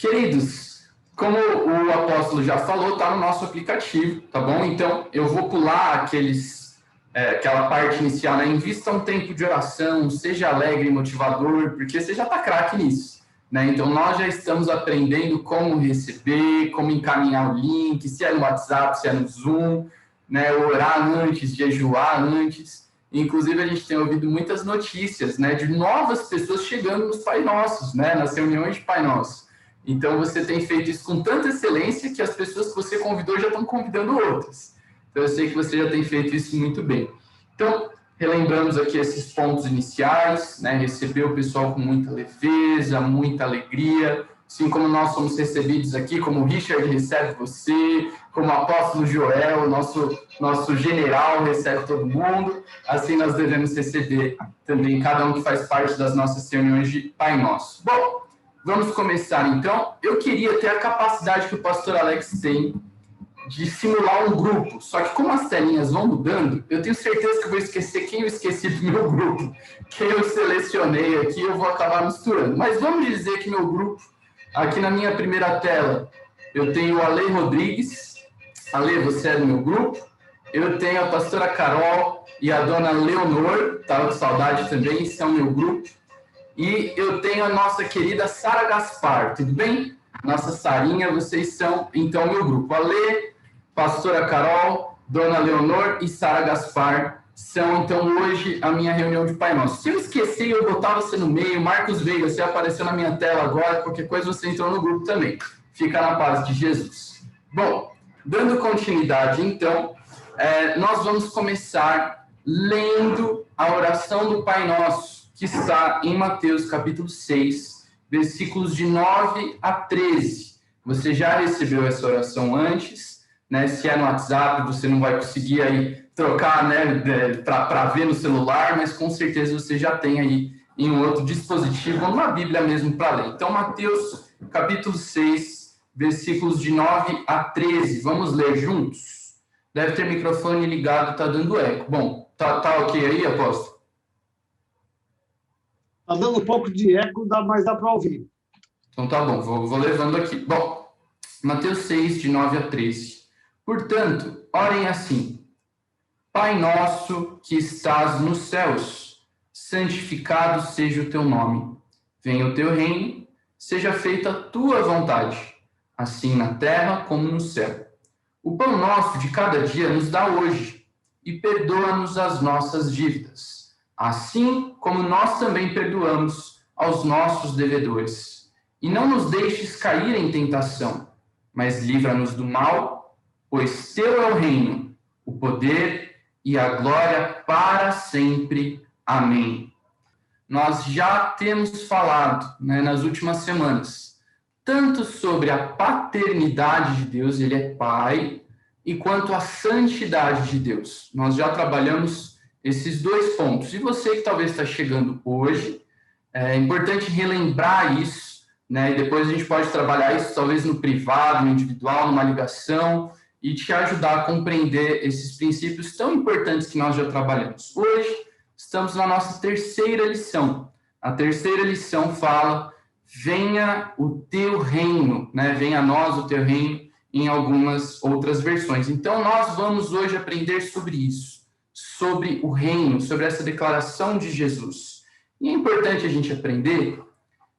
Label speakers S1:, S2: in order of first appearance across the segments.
S1: Queridos, como o apóstolo já falou, está no nosso aplicativo, tá bom? Então, eu vou pular aquela parte inicial, né? Invista um tempo de oração, seja alegre e motivador, porque você já está craque nisso, né? Então, nós já estamos aprendendo como receber, como encaminhar o link, se é no WhatsApp, se é no Zoom, né? Orar antes, jejuar antes. Inclusive, a gente tem ouvido muitas notícias, né? De novas pessoas chegando nos Pai Nossos, né? Nas reuniões de Pai Nosso. Então, você tem feito isso com tanta excelência que as pessoas que você convidou já estão convidando outras. Então, eu sei que você já tem feito isso muito bem. Então, relembramos aqui esses pontos iniciais, né? Receber o pessoal com muita leveza, muita alegria, assim como nós somos recebidos aqui, como o Richard recebe você, como o apóstolo Joel, nosso general, recebe todo mundo, assim nós devemos receber também cada um que faz parte das nossas reuniões de Pai Nosso. Bom, vamos começar, então. Eu queria ter a capacidade que o pastor Alex tem de simular um grupo. Só que como as telinhas vão mudando, eu tenho certeza que eu vou esquecer quem eu esqueci do meu grupo. Quem eu selecionei aqui, eu vou acabar misturando. Mas vamos dizer que meu grupo, aqui na minha primeira tela, eu tenho o Ale Rodrigues. Ale, você é do meu grupo. Eu tenho a pastora Carol e a dona Leonor. Estava com saudade também, são meu grupo. E eu tenho a nossa querida Sara Gaspar, tudo bem? Nossa Sarinha, vocês são, então, meu grupo. Ale, pastora Carol, dona Leonor e Sara Gaspar são, então, hoje a minha reunião de Pai Nosso. Se eu esquecer, eu botar você no meio. Marcos Veiga, você apareceu na minha tela agora, qualquer coisa você entrou no grupo também. Fica na paz de Jesus. Bom, dando continuidade, então, nós vamos começar lendo a oração do Pai Nosso, que está em Mateus capítulo 6, versículos de 9 a 13. Você já recebeu essa oração antes, né? Se é no WhatsApp, você não vai conseguir aí trocar, né, para ver no celular, mas com certeza você já tem aí em um outro dispositivo, ou numa Bíblia mesmo para ler. Então, Mateus capítulo 6, versículos de 9 a 13. Vamos ler juntos? Deve ter microfone ligado, tá dando eco. Bom, tá ok aí, apóstolo?
S2: Está dando um pouco de eco, mas dá para ouvir.
S1: Então tá bom, vou levando aqui. Bom, Mateus 6, de 9 a 13. Portanto, orem assim: Pai nosso que estás nos céus, santificado seja o teu nome. Venha o teu reino, seja feita a tua vontade, assim na terra como no céu. O pão nosso de cada dia nos dá hoje, e perdoa-nos as nossas dívidas, assim como nós também perdoamos aos nossos devedores. E não nos deixes cair em tentação, mas livra-nos do mal, pois teu é o reino, o poder e a glória para sempre. Amém. Nós já temos falado, né, nas últimas semanas, tanto sobre a paternidade de Deus, ele é Pai, e quanto a santidade de Deus. Nós já trabalhamos esses dois pontos. E você que talvez está chegando hoje, é importante relembrar isso, né? E depois a gente pode trabalhar isso talvez no privado, no individual, numa ligação, e te ajudar a compreender esses princípios tão importantes que nós já trabalhamos. Hoje, estamos na nossa terceira lição. A terceira lição fala: venha o teu reino, né? Venha a nós o teu reino, em algumas outras versões. Então, nós vamos hoje aprender sobre isso, sobre o reino, sobre essa declaração de Jesus. E é importante a gente aprender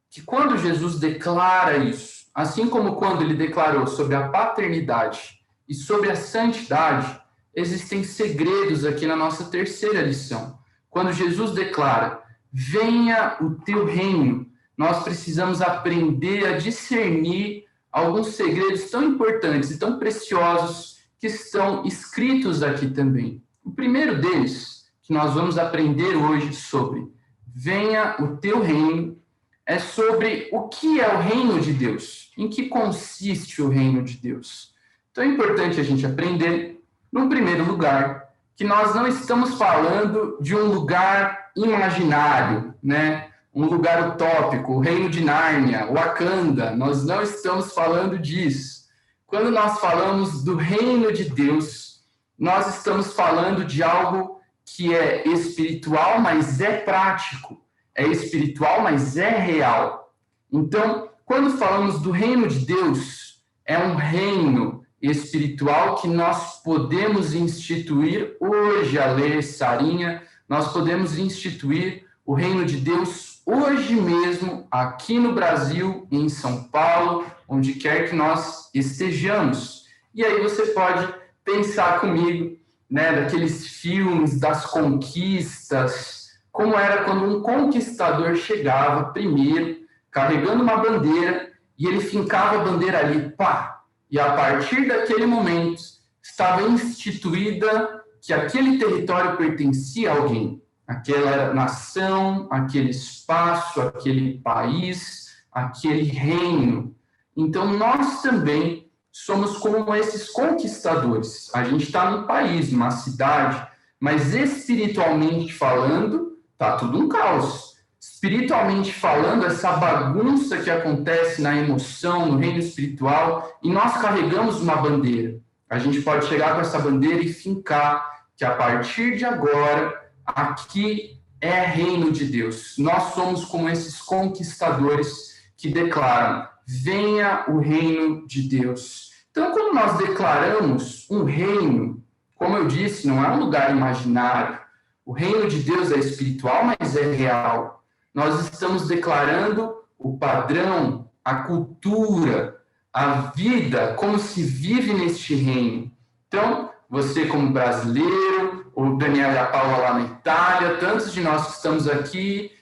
S1: que quando Jesus declara isso, assim como quando ele declarou sobre a paternidade e sobre a santidade, existem segredos aqui na nossa terceira lição. Quando Jesus declara: venha o teu reino, nós precisamos aprender a discernir alguns segredos tão importantes e tão preciosos que estão escritos aqui também. O primeiro deles, que nós vamos aprender hoje sobre venha o teu reino, é sobre o que é o reino de Deus, em que consiste o reino de Deus. Então é importante a gente aprender, num primeiro lugar, que nós não estamos falando de um lugar imaginário, né? Um lugar utópico, o reino de Nárnia, Wakanda. Nós não estamos falando disso. Quando nós falamos do reino de Deus, nós estamos falando de algo que é espiritual, mas é prático. É espiritual, mas é real. Então, quando falamos do reino de Deus, é um reino espiritual que nós podemos instituir hoje, Ale, Sarinha, nós podemos instituir o reino de Deus hoje mesmo, aqui no Brasil, em São Paulo, onde quer que nós estejamos. E aí você pode pensar comigo, né, daqueles filmes das conquistas, como era quando um conquistador chegava primeiro, carregando uma bandeira, e ele fincava a bandeira ali, pá! E a partir daquele momento, estava instituída que aquele território pertencia a alguém, aquela nação, aquele espaço, aquele país, aquele reino. Então, nós também somos como esses conquistadores. A gente está num país, numa cidade, mas espiritualmente falando, está tudo um caos. Espiritualmente falando, essa bagunça que acontece na emoção, no reino espiritual, e nós carregamos uma bandeira. A gente pode chegar com essa bandeira e fincar que a partir de agora, aqui é reino de Deus. Nós somos como esses conquistadores que declaram: venha o reino de Deus. Então, quando nós declaramos um reino, como eu disse, não é um lugar imaginário. O reino de Deus é espiritual, mas é real. Nós estamos declarando o padrão, a cultura, a vida, como se vive neste reino. Então, você como brasileiro, o Daniel e a Paula lá na Itália, tantos de nós que estamos aqui,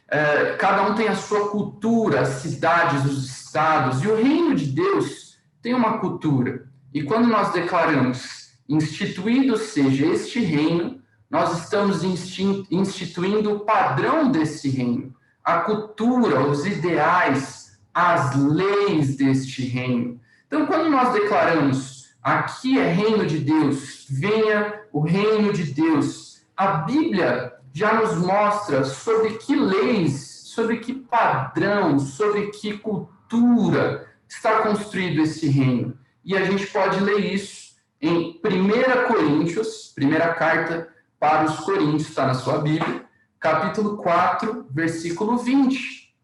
S1: cada um tem a sua cultura, as cidades, os estados, e o reino de Deus tem uma cultura. E quando nós declaramos, instituído seja este reino, nós estamos instituindo o padrão desse reino, a cultura, os ideais, as leis deste reino. Então, quando nós declaramos, aqui é reino de Deus, venha o reino de Deus, a Bíblia já nos mostra sobre que leis, sobre que padrão, sobre que cultura está construído esse reino. E a gente pode ler isso em 1 Coríntios, primeira carta para os Coríntios, está na sua Bíblia, capítulo 4, versículo 20.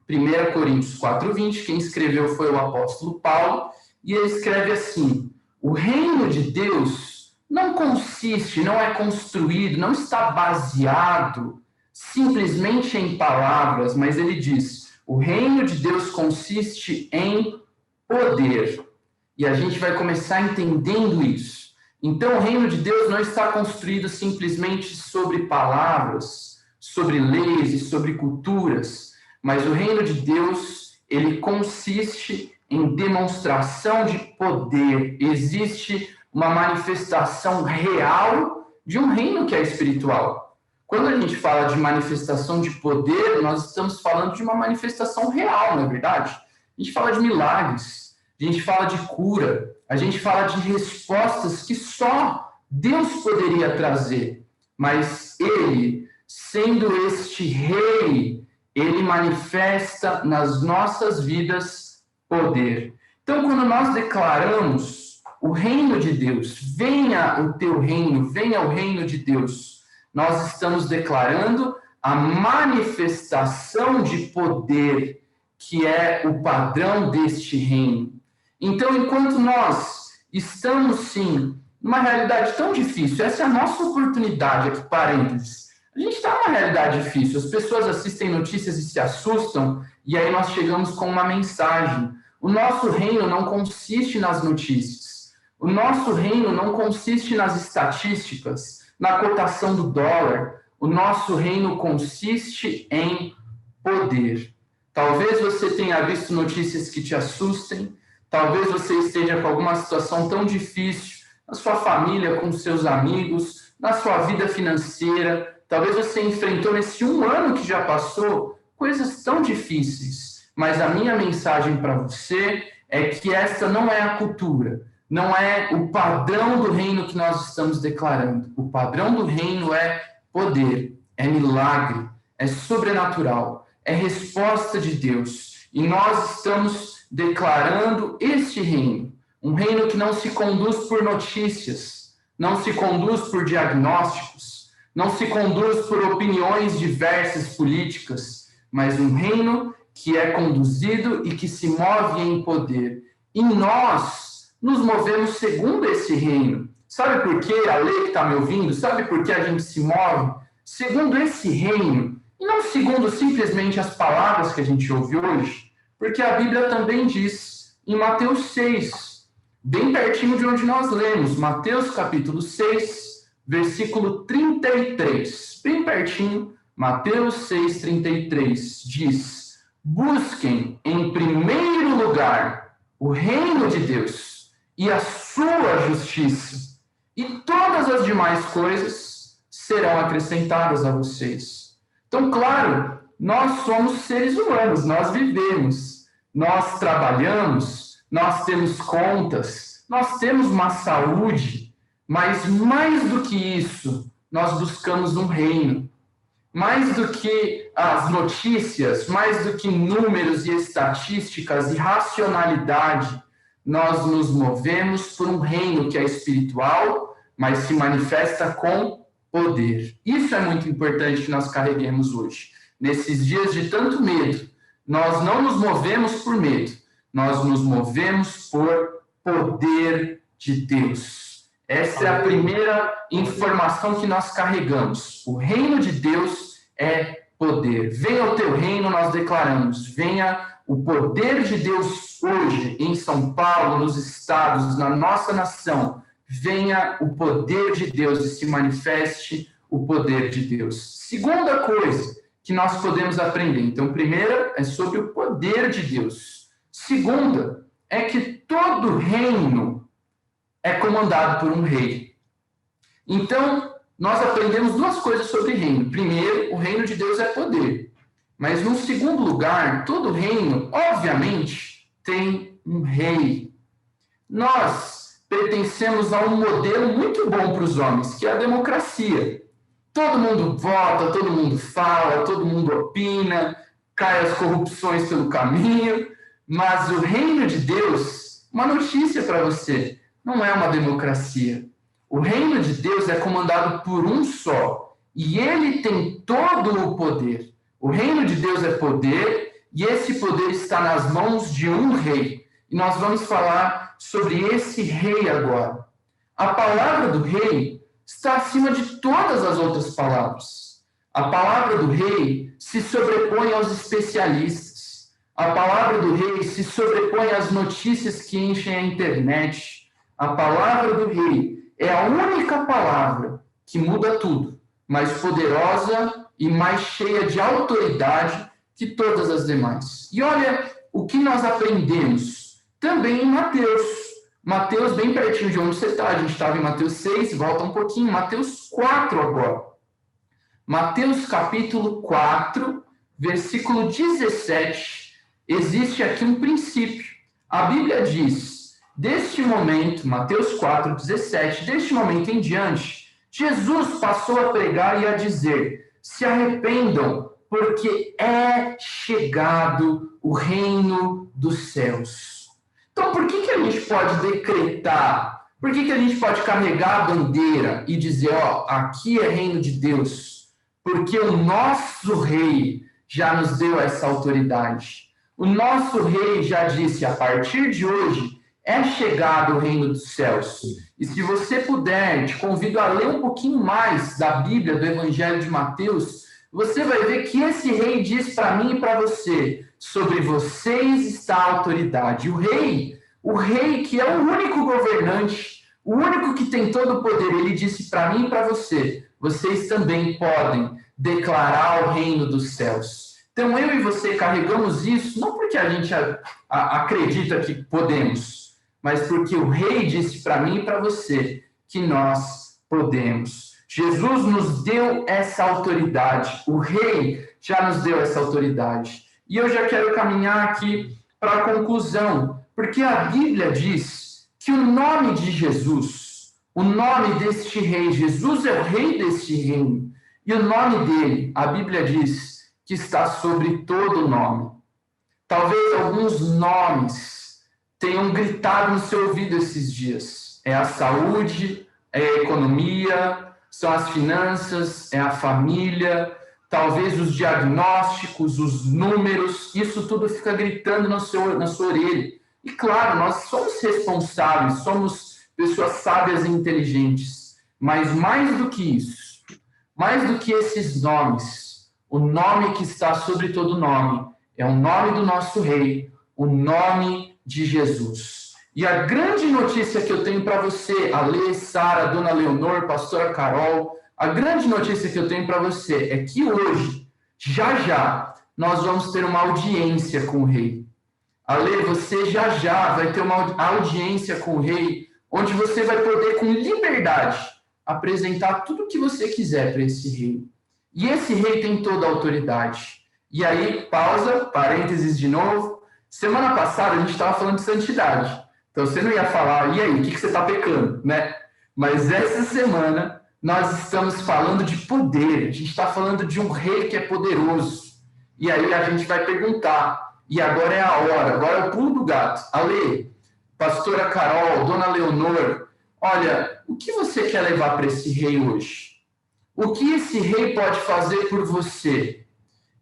S1: 1 Coríntios 4, 20, quem escreveu foi o apóstolo Paulo, e ele escreve assim: o reino de Deus não consiste, não é construído, não está baseado simplesmente em palavras, mas ele diz, o reino de Deus consiste em poder. E a gente vai começar entendendo isso. Então, o reino de Deus não está construído simplesmente sobre palavras, sobre leis e sobre culturas, mas o reino de Deus, ele consiste em demonstração de poder. Existe uma manifestação real de um reino que é espiritual. Quando a gente fala de manifestação de poder, nós estamos falando de uma manifestação real, não é verdade? A gente fala de milagres, a gente fala de cura, a gente fala de respostas que só Deus poderia trazer. Mas ele, sendo este rei, ele manifesta nas nossas vidas poder. Então, quando nós declaramos o reino de Deus, venha o teu reino, venha o reino de Deus, nós estamos declarando a manifestação de poder, que é o padrão deste reino. Então, enquanto nós estamos, sim, numa realidade tão difícil, essa é a nossa oportunidade, aqui, parênteses. A gente está numa realidade difícil, as pessoas assistem notícias e se assustam, e aí nós chegamos com uma mensagem. O nosso reino não consiste nas notícias. O nosso reino não consiste nas estatísticas, na cotação do dólar. O nosso reino consiste em poder. Talvez você tenha visto notícias que te assustem, talvez você esteja com alguma situação tão difícil na sua família, com seus amigos, na sua vida financeira. Talvez você enfrentou nesse 1 ano que já passou coisas tão difíceis. Mas a minha mensagem para você é que essa não é a cultura, não é o padrão do reino que nós estamos declarando. O padrão do reino é poder, é milagre, é sobrenatural, é resposta de Deus. E nós estamos declarando este reino, um reino que não se conduz por notícias, não se conduz por diagnósticos, não se conduz por opiniões diversas políticas, mas um reino que é conduzido e que se move em poder. E nós nos movemos segundo esse reino. Sabe por quê? A lei que está me ouvindo, sabe por que a gente se move segundo esse reino? E não segundo simplesmente as palavras que a gente ouve hoje, porque a Bíblia também diz em Mateus 6, bem pertinho de onde nós lemos, Mateus capítulo 6, versículo 33, bem pertinho, Mateus 6, 33, diz: busquem em primeiro lugar o reino de Deus e a sua justiça, e todas as demais coisas serão acrescentadas a vocês. Então, claro, nós somos seres humanos, nós vivemos, nós trabalhamos, nós temos contas, nós temos uma saúde, mas mais do que isso, nós buscamos um reino. Mais do que as notícias, mais do que números e estatísticas e racionalidade, nós nos movemos por um reino que é espiritual, mas se manifesta com poder. Isso é muito importante que nós carreguemos hoje. Nesses dias de tanto medo, nós não nos movemos por medo, nós nos movemos por poder de Deus. Essa é a primeira informação que nós carregamos. O reino de Deus é poder. Venha o teu reino, nós declaramos. Venha o poder de Deus hoje em São Paulo, nos estados, na nossa nação. Venha o poder de Deus e se manifeste o poder de Deus. Segunda coisa que nós podemos aprender. Então, primeira é sobre o poder de Deus. Segunda é que todo reino é comandado por um rei. Então, nós aprendemos duas coisas sobre reino. Primeiro, o reino de Deus é poder. Mas, no segundo lugar, todo reino, obviamente, tem um rei. Nós pertencemos a um modelo muito bom para os homens, que é a democracia. Todo mundo vota, todo mundo fala, todo mundo opina, cai as corrupções pelo caminho, mas o reino de Deus, uma notícia para você, não é uma democracia. O reino de Deus é comandado por um só, e ele tem todo o poder. O reino de Deus é poder, e esse poder está nas mãos de um rei. E nós vamos falar sobre esse rei agora. A palavra do rei está acima de todas as outras palavras. A palavra do rei se sobrepõe aos especialistas. A palavra do rei se sobrepõe às notícias que enchem a internet. A palavra do rei é a única palavra que muda tudo, mais poderosa e mais cheia de autoridade que todas as demais. E olha o que nós aprendemos também em Mateus. Mateus, bem pertinho de onde você está. A gente estava em Mateus 6, volta um pouquinho. Mateus 4 agora. Mateus capítulo 4, versículo 17. Existe aqui um princípio. A Bíblia diz: deste momento, Mateus 4, 17, deste momento em diante, Jesus passou a pregar e a dizer: se arrependam, porque é chegado o reino dos céus. Então, por que a gente pode decretar? Por que a gente pode carregar a bandeira e dizer, ó, aqui é reino de Deus? Porque o nosso rei já nos deu essa autoridade. O nosso rei já disse, a partir de hoje, é chegado o reino dos céus. E se você puder, te convido a ler um pouquinho mais da Bíblia, do Evangelho de Mateus, você vai ver que esse rei diz para mim e para você, sobre vocês está a autoridade. O rei que é o único governante, o único que tem todo o poder, ele disse para mim e para você, vocês também podem declarar o reino dos céus. Então, eu e você carregamos isso, não porque a gente acredita que podemos, mas porque o rei disse para mim e para você que nós podemos. Jesus nos deu essa autoridade, o rei já nos deu essa autoridade. E eu já quero caminhar aqui para a conclusão, porque a Bíblia diz que o nome de Jesus, o nome deste rei, Jesus é o rei deste reino, e o nome dele, a Bíblia diz que está sobre todo nome. Talvez alguns nomes tenham gritado no seu ouvido esses dias. É a saúde, é a economia, são as finanças, é a família, talvez os diagnósticos, os números, isso tudo fica gritando na sua orelha. E claro, nós somos responsáveis, somos pessoas sábias e inteligentes, mas mais do que isso, mais do que esses nomes, o nome que está sobre todo nome é o nome do nosso Rei, o nome de Jesus. E a grande notícia que eu tenho para você, Alê, Sara, Dona Leonor, Pastora Carol, a grande notícia que eu tenho para você é que hoje, já, nós vamos ter uma audiência com o Rei. Alê, você já vai ter uma audiência com o Rei, onde você vai poder, com liberdade, apresentar tudo o que você quiser para esse Rei. E esse Rei tem toda a autoridade. E aí, pausa, parênteses de novo. Semana passada a gente estava falando de santidade. Então você não ia falar, e aí, o que você está pecando, né? Mas essa semana nós estamos falando de poder. A gente está falando de um Rei que é poderoso. E aí a gente vai perguntar, e agora é a hora, agora é o pulo do gato. Alê, Pastora Carol, Dona Leonor, olha, o que você quer levar para esse Rei hoje? O que esse Rei pode fazer por você?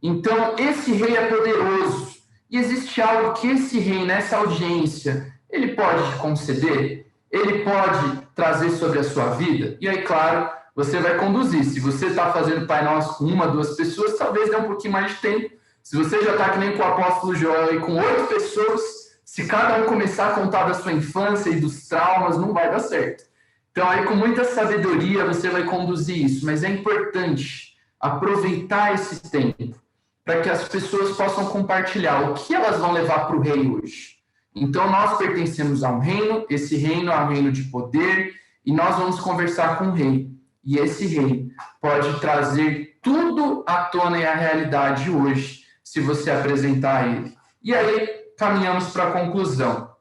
S1: Então, esse Rei é poderoso. E existe algo que esse Rei, nessa audiência, ele pode te conceder? Ele pode trazer sobre a sua vida? E aí, claro, você vai conduzir. Se você está fazendo Pai Nosso com 1, 2 pessoas, talvez dê um pouquinho mais de tempo. Se você já está que nem com o apóstolo Joel e com 8 pessoas, se cada um começar a contar da sua infância e dos traumas, não vai dar certo. Então, aí, com muita sabedoria, você vai conduzir isso. Mas é importante aproveitar esse tempo para que as pessoas possam compartilhar o que elas vão levar para o Rei hoje. Então, nós pertencemos a um reino, esse reino é um reino de poder, e nós vamos conversar com o Rei. E esse Rei pode trazer tudo à tona e à realidade hoje, se você apresentar a Ele. E aí, caminhamos para a conclusão.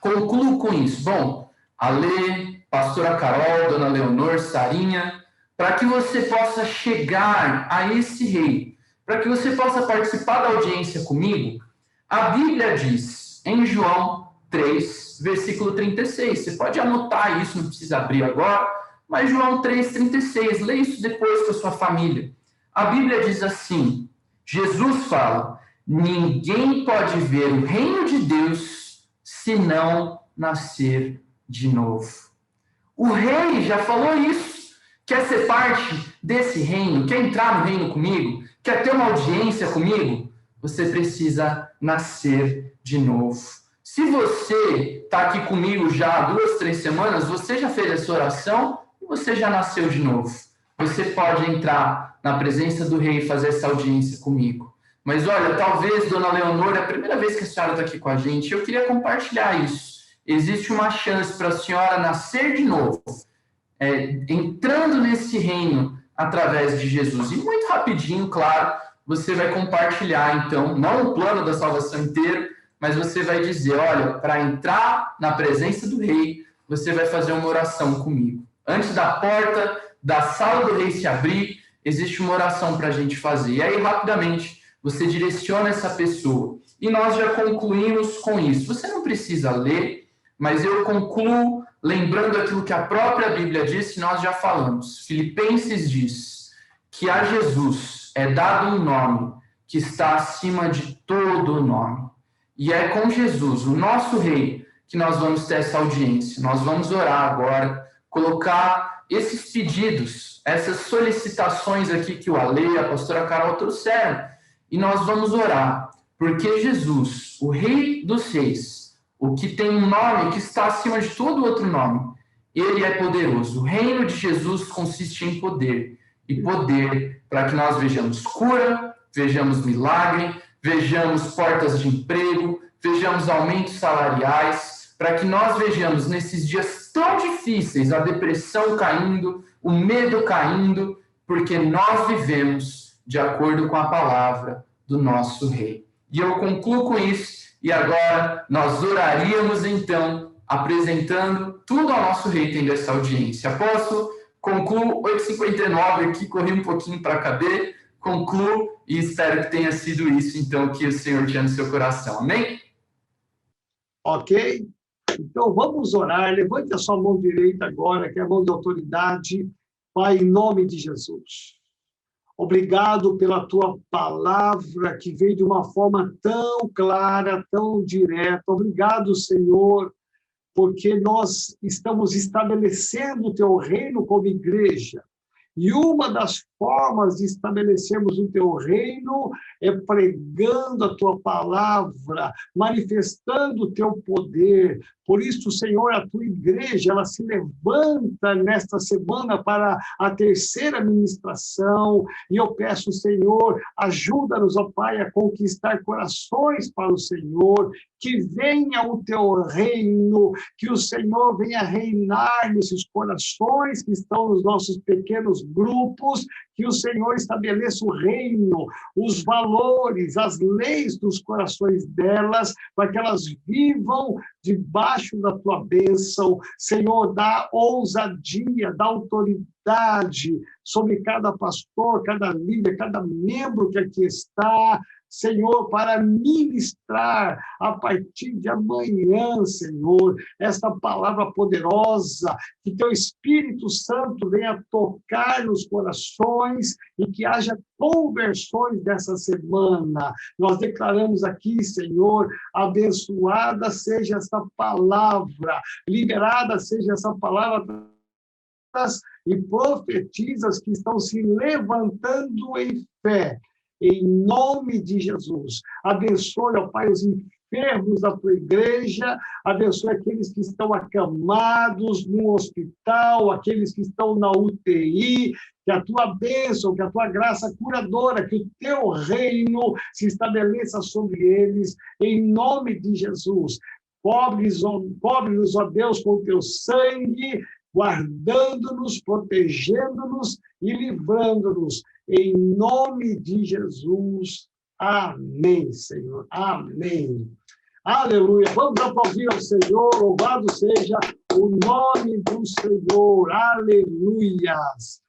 S1: Concluo com isso. Bom, Alê, Pastora Carol, Dona Leonor, Sarinha, para que você possa chegar a esse Rei, para que você possa participar da audiência comigo, a Bíblia diz, em João 3, versículo 36, você pode anotar isso, não precisa abrir agora, mas João 3,36, leia isso depois com a sua família. A Bíblia diz assim, Jesus fala, ninguém pode ver o reino de Deus se não nascer de novo. O Rei já falou isso. Quer ser parte desse reino? Quer entrar no reino comigo? Quer ter uma audiência comigo? Você precisa nascer de novo. Se você está aqui comigo já há 2, 3 semanas, você já fez essa oração e você já nasceu de novo. Você pode entrar na presença do Rei e fazer essa audiência comigo. Mas olha, talvez, Dona Leonor, é a primeira vez que a senhora está aqui com a gente, eu queria compartilhar isso. Existe uma chance para a senhora nascer de novo, entrando nesse reino através de Jesus. E muito rapidinho, claro, você vai compartilhar, então, não o plano da salvação inteiro, mas você vai dizer, olha, para entrar na presença do Rei, você vai fazer uma oração comigo. Antes da porta da sala do Rei se abrir, existe uma oração para a gente fazer. E aí, rapidamente, você direciona essa pessoa. E nós já concluímos com isso. Você não precisa ler, mas eu concluo lembrando aquilo que a própria Bíblia disse, nós já falamos. Filipenses diz que a Jesus é dado um nome que está acima de todo nome. E é com Jesus, o nosso Rei, que nós vamos ter essa audiência. Nós vamos orar agora, colocar esses pedidos, essas solicitações aqui que o Alê, a pastora Carol trouxeram, e nós vamos orar, porque Jesus, o Rei dos Reis, o que tem um nome que está acima de todo outro nome, ele é poderoso. O reino de Jesus consiste em poder, e poder para que nós vejamos cura, vejamos milagre, vejamos portas de emprego, vejamos aumentos salariais, para que nós vejamos nesses dias tão difíceis a depressão caindo, o medo caindo, porque nós vivemos de acordo com a palavra do nosso Rei. E eu concluo com isso, e agora nós oraríamos então, apresentando tudo ao nosso Rei, tendo essa audiência. Apóstolo, concluo 8h59 aqui, corri um pouquinho para caber, concluo e espero que tenha sido isso, então, que o Senhor tinha no seu coração. Amém?
S2: Ok? Então, vamos orar. Levante a sua mão direita agora, que é a mão de autoridade. Pai, em nome de Jesus. Obrigado pela tua palavra que veio de uma forma tão clara, tão direta. Obrigado, Senhor, porque nós estamos estabelecendo o teu reino como igreja. E uma das formas de estabelecermos o teu reino é pregando a tua palavra, manifestando o teu poder. Por isso, Senhor, a tua igreja, ela se levanta nesta semana para a terceira ministração. E eu peço, Senhor, ajuda-nos, ó Pai, a conquistar corações para o Senhor, que venha o teu reino, que o Senhor venha reinar nesses corações que estão nos nossos pequenos grupos, que o Senhor estabeleça o reino, os valores, as leis dos corações delas, para que elas vivam debaixo da tua bênção. Senhor, dá ousadia, dá autoridade sobre cada pastor, cada líder, cada membro que aqui está, Senhor, para ministrar a partir de amanhã, Senhor, esta palavra poderosa, que teu Espírito Santo venha tocar nos corações e que haja conversões dessa semana. Nós declaramos aqui, Senhor, abençoada seja essa palavra, liberada seja essa palavra e profetizas que estão se levantando em fé. Em nome de Jesus, abençoe, ó Pai, os enfermos da tua igreja, abençoe aqueles que estão acamados no hospital, aqueles que estão na UTI, que a tua bênção, que a tua graça curadora, que o teu reino se estabeleça sobre eles, em nome de Jesus. Cobre-nos, ó Deus, com o teu sangue, guardando-nos, protegendo-nos e livrando-nos. Em nome de Jesus. Amém, Senhor. Amém. Aleluia. Vamos aplaudir ao Senhor. Louvado seja o nome do Senhor. Aleluias.